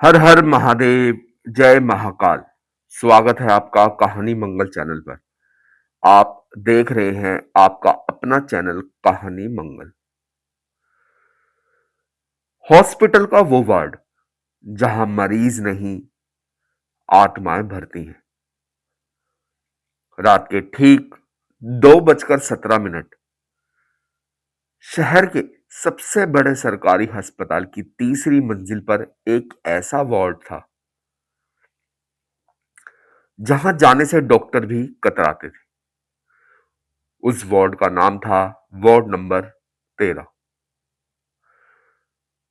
हर हर महादेव, जय महाकाल। स्वागत है आपका कहानी मंगल चैनल पर। आप देख रहे हैं आपका अपना चैनल कहानी मंगल। हॉस्पिटल का वो वार्ड जहां मरीज नहीं, आत्माएं भरती हैं। रात के ठीक 2:17 शहर के सबसे बड़े सरकारी अस्पताल की तीसरी मंजिल पर एक ऐसा वार्ड था जहां जाने से डॉक्टर भी कतराते थे। उस वार्ड का नाम था वार्ड नंबर 13।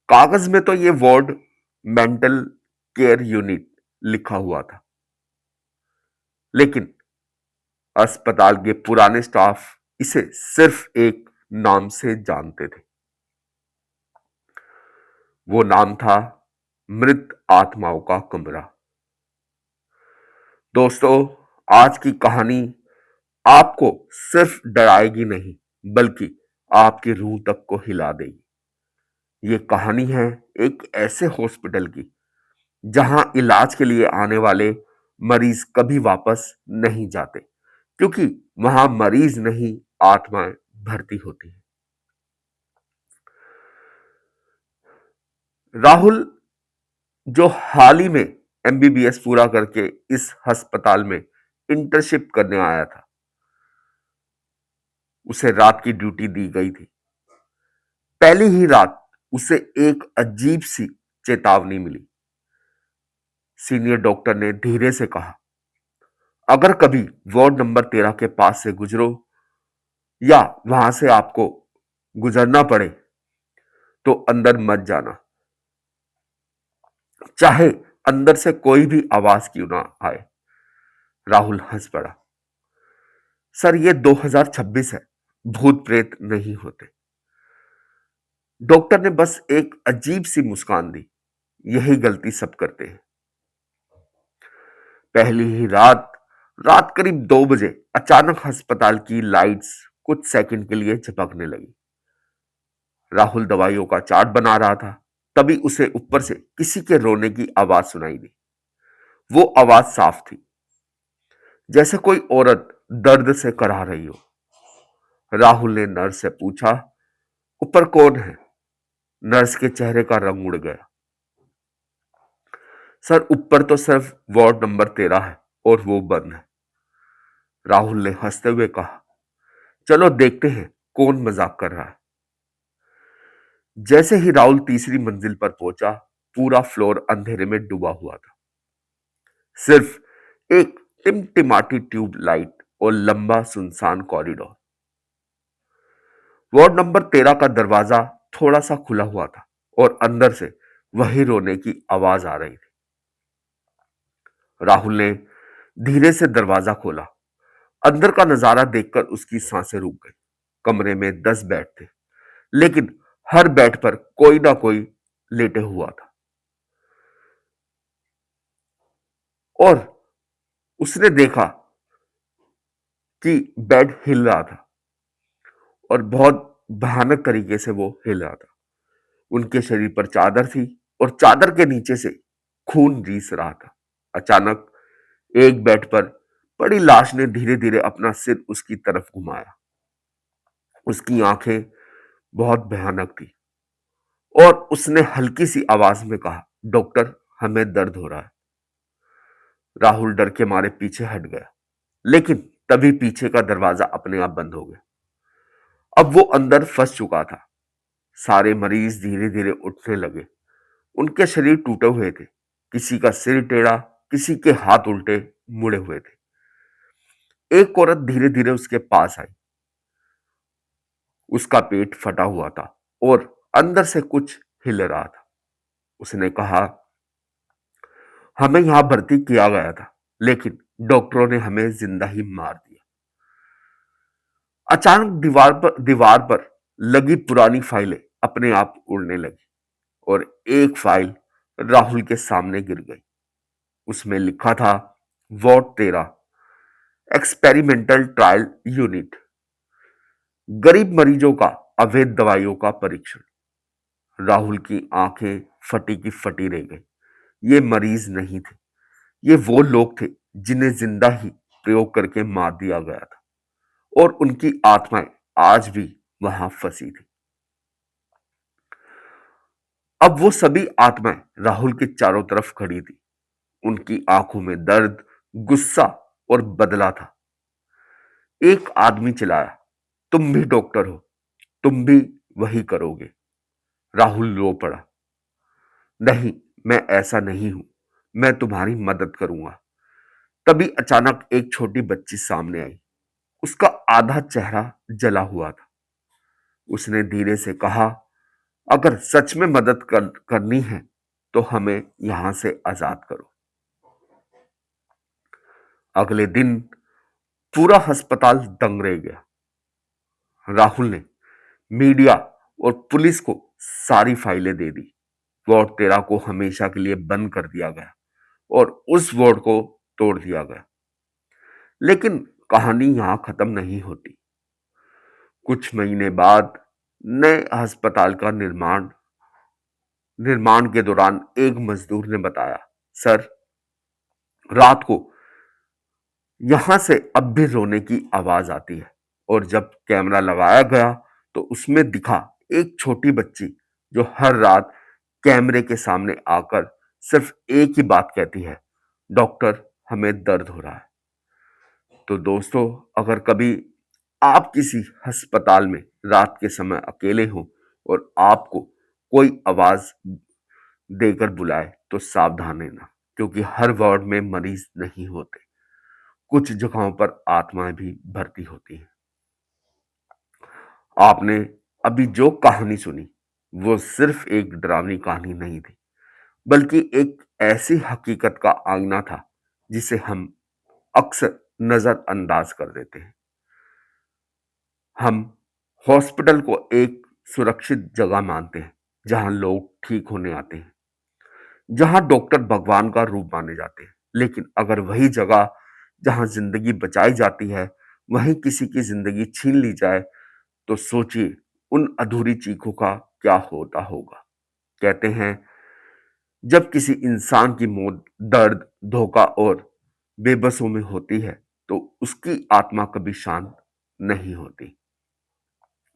कागज में तो ये वार्ड मेंटल केयर यूनिट लिखा हुआ था, लेकिन अस्पताल के पुराने स्टाफ इसे सिर्फ एक नाम से जानते थे। वो नाम था मृत आत्माओं का कमरा। दोस्तों, आज की कहानी आपको सिर्फ डराएगी नहीं, बल्कि आपकी रूह तक को हिला देगी। ये कहानी है एक ऐसे हॉस्पिटल की जहां इलाज के लिए आने वाले मरीज कभी वापस नहीं जाते, क्योंकि वहां मरीज नहीं, आत्माएं भर्ती होती हैं। राहुल, जो हाल ही में एमबीबीएस पूरा करके इस अस्पताल में इंटर्नशिप करने आया था, उसे रात की ड्यूटी दी गई थी। पहली ही रात उसे एक अजीब सी चेतावनी मिली। सीनियर डॉक्टर ने धीरे से कहा, अगर कभी वार्ड नंबर 13 के पास से गुजरो या वहां से आपको गुजरना पड़े तो अंदर मत जाना, चाहे अंदर से कोई भी आवाज क्यों ना आए। राहुल हंस पड़ा। सर, ये 2026 है, भूत प्रेत नहीं होते। डॉक्टर ने बस एक अजीब सी मुस्कान दी। यही गलती सब करते हैं। पहली ही रात रात करीब 2 बजे अचानक अस्पताल की लाइट्स कुछ सेकंड के लिए झपकने लगी। राहुल दवाइयों का चार्ट बना रहा था, तभी उसे ऊपर से किसी के रोने की आवाज सुनाई दी। वो आवाज साफ थी, जैसे कोई औरत दर्द से कराह रही हो। राहुल ने नर्स से पूछा, ऊपर कौन है? नर्स के चेहरे का रंग उड़ गया। सर, ऊपर तो सिर्फ वार्ड नंबर 13 है और वो बंद है। राहुल ने हंसते हुए कहा, चलो देखते हैं कौन मजाक कर रहा है। जैसे ही राहुल तीसरी मंजिल पर पहुंचा, पूरा फ्लोर अंधेरे में डूबा हुआ था। सिर्फ एक टिमटिमाती ट्यूब लाइट और लंबा सुनसान कॉरिडोर। वार्ड नंबर 13 का दरवाजा थोड़ा सा खुला हुआ था और अंदर से वही रोने की आवाज आ रही थी। राहुल ने धीरे से दरवाजा खोला। अंदर का नजारा देखकर उसकी सांसें रुक गई। कमरे में 10 बेड थे, लेकिन हर बेड पर कोई ना कोई लेटे हुआ था। और उसने देखा कि बेड हिल रहा था और बहुत भयानक तरीके से वो हिल रहा था। उनके शरीर पर चादर थी और चादर के नीचे से खून रीस रहा था। अचानक एक बेड पर पड़ी लाश ने धीरे धीरे अपना सिर उसकी तरफ घुमाया। उसकी आंखें बहुत भयानक थी और उसने हल्की सी आवाज में कहा, डॉक्टर, हमें दर्द हो रहा है। राहुल डर के मारे पीछे हट गया, लेकिन तभी पीछे का दरवाजा अपने आप बंद हो गया। अब वो अंदर फंस चुका था। सारे मरीज धीरे धीरे उठने लगे। उनके शरीर टूटे हुए थे। किसी का सिर टेढ़ा, किसी के हाथ उल्टे मुड़े हुए थे। एक औरत धीरे धीरे उसके पास आई। उसका पेट फटा हुआ था और अंदर से कुछ हिल रहा था। उसने कहा, हमें यहां भर्ती किया गया था, लेकिन डॉक्टरों ने हमें जिंदा ही मार दिया। अचानक दीवार पर लगी पुरानी फाइलें अपने आप उड़ने लगी और एक फाइल राहुल के सामने गिर गई। उसमें लिखा था, वार्ड 13, एक्सपेरिमेंटल ट्रायल यूनिट, गरीब मरीजों का अवैध दवाइयों का परीक्षण। राहुल की आंखें फटी की फटी रह गई। ये मरीज नहीं थे, ये वो लोग थे जिन्हें जिंदा ही प्रयोग करके मार दिया गया था और उनकी आत्माएं आज भी वहां फंसी थी। अब वो सभी आत्माएं राहुल के चारों तरफ खड़ी थी। उनकी आंखों में दर्द, गुस्सा और बदला था। एक आदमी चिल्लाया, तुम भी डॉक्टर हो, तुम भी वही करोगे। राहुल रो पड़ा, नहीं, मैं ऐसा नहीं हूं, मैं तुम्हारी मदद करूंगा। तभी अचानक एक छोटी बच्ची सामने आई। उसका आधा चेहरा जला हुआ था। उसने धीरे से कहा, अगर सच में करनी है तो हमें यहां से आजाद करो। अगले दिन पूरा अस्पताल दंग रह गया। राहुल ने मीडिया और पुलिस को सारी फाइलें दे दी। वार्ड 13 को हमेशा के लिए बंद कर दिया गया और उस वार्ड को तोड़ दिया गया। लेकिन कहानी यहां खत्म नहीं होती। कुछ महीने बाद नए अस्पताल का निर्माण के दौरान एक मजदूर ने बताया, सर, रात को यहां से अब भी रोने की आवाज आती है और जब कैमरा लगाया गया तो उसमें दिखा एक छोटी बच्ची जो हर रात कैमरे के सामने आकर सिर्फ एक ही बात कहती है, डॉक्टर, हमें दर्द हो रहा है। तो दोस्तों, अगर कभी आप किसी अस्पताल में रात के समय अकेले हो और आपको कोई आवाज देकर बुलाए तो सावधान रहना, क्योंकि हर वार्ड में मरीज नहीं होते। कुछ जगहों पर आत्माएं भी भर्ती होती हैं। आपने अभी जो कहानी सुनी वो सिर्फ एक डरावनी कहानी नहीं थी, बल्कि एक ऐसी हकीकत का आईना था जिसे हम अक्सर नजरअंदाज कर देते हैं। हम हॉस्पिटल को एक सुरक्षित जगह मानते हैं जहां लोग ठीक होने आते हैं, जहां डॉक्टर भगवान का रूप माने जाते हैं। लेकिन अगर वही जगह जहां जिंदगी बचाई जाती है वहीं किसी की जिंदगी छीन ली जाए तो सोचिए उन अधूरी चीखों का क्या होता होगा। कहते हैं, जब किसी इंसान की मौत दर्द, धोखा और बेबसों में होती है तो उसकी आत्मा कभी शांत नहीं होती।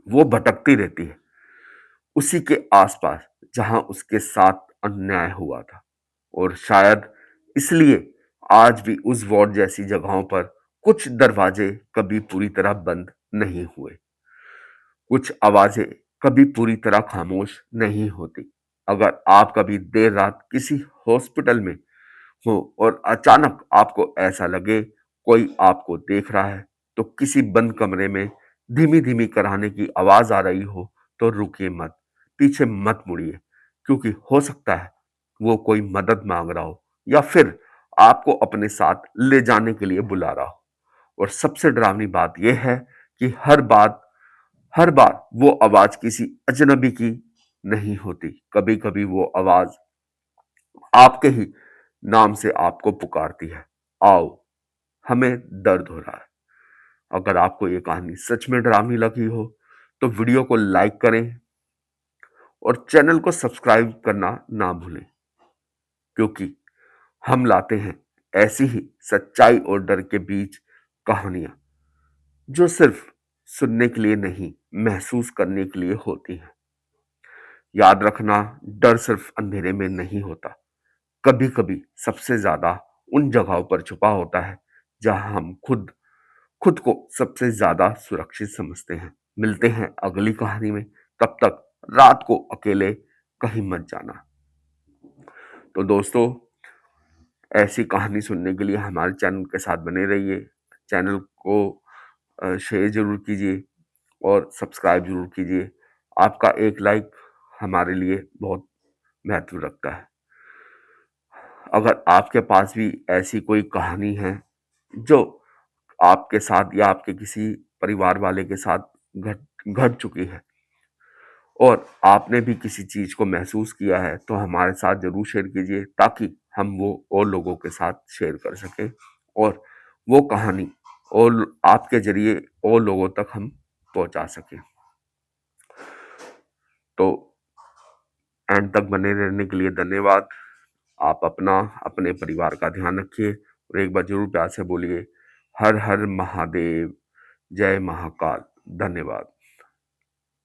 वो भटकती रहती है उसी के आसपास जहां उसके साथ अन्याय हुआ था। और शायद इसलिए आज भी उस वार्ड जैसी जगहों पर कुछ दरवाजे कभी पूरी तरह बंद नहीं हुए, कुछ आवाजें कभी पूरी तरह खामोश नहीं होती। अगर आप कभी देर रात किसी हॉस्पिटल में हो और अचानक आपको ऐसा लगे कोई आपको देख रहा है, तो किसी बंद कमरे में धीमी धीमी कराहने की आवाज आ रही हो तो रुकिए मत, पीछे मत मुड़िए, क्योंकि हो सकता है वो कोई मदद मांग रहा हो या फिर आपको अपने साथ ले जाने के लिए बुला रहा हो। और सबसे डरावनी बात यह है कि हर बार वो आवाज किसी अजनबी की नहीं होती। कभी कभी वो आवाज आपके ही नाम से आपको पुकारती है, आओ, हमें दर्द हो रहा है। अगर आपको ये कहानी सच में डरावनी लगी हो तो वीडियो को लाइक करें और चैनल को सब्सक्राइब करना ना भूलें, क्योंकि हम लाते हैं ऐसी ही सच्चाई और डर के बीच कहानियां जो सिर्फ सुनने के लिए नहीं, महसूस करने के लिए होती हैं। याद रखना, डर सिर्फ अंधेरे में नहीं होता, कभी कभी सबसे ज्यादा उन जगहों पर छुपा होता है जहां हम खुद खुद को सबसे ज्यादा सुरक्षित समझते हैं। मिलते हैं अगली कहानी में, तब तक रात को अकेले कहीं मत जाना। तो दोस्तों, ऐसी कहानी सुनने के लिए हमारे चैनल के साथ बने रहिए। चैनल को शेयर जरूर कीजिए और सब्सक्राइब जरूर कीजिए। आपका एक लाइक हमारे लिए बहुत महत्व रखता है। अगर आपके पास भी ऐसी कोई कहानी है जो आपके साथ या आपके किसी परिवार वाले के साथ घट घट चुकी है और आपने भी किसी चीज को महसूस किया है, तो हमारे साथ जरूर शेयर कीजिए ताकि हम वो और लोगों के साथ शेयर कर सकें और वो कहानी और आपके जरिए और लोगों तक हम पहुंचा सकें। तो एंड तक बने रहने के लिए धन्यवाद। आप अपना, अपने परिवार का ध्यान रखिए और एक बार ज़रूर प्यार से बोलिए, हर हर महादेव, जय महाकाल। धन्यवाद।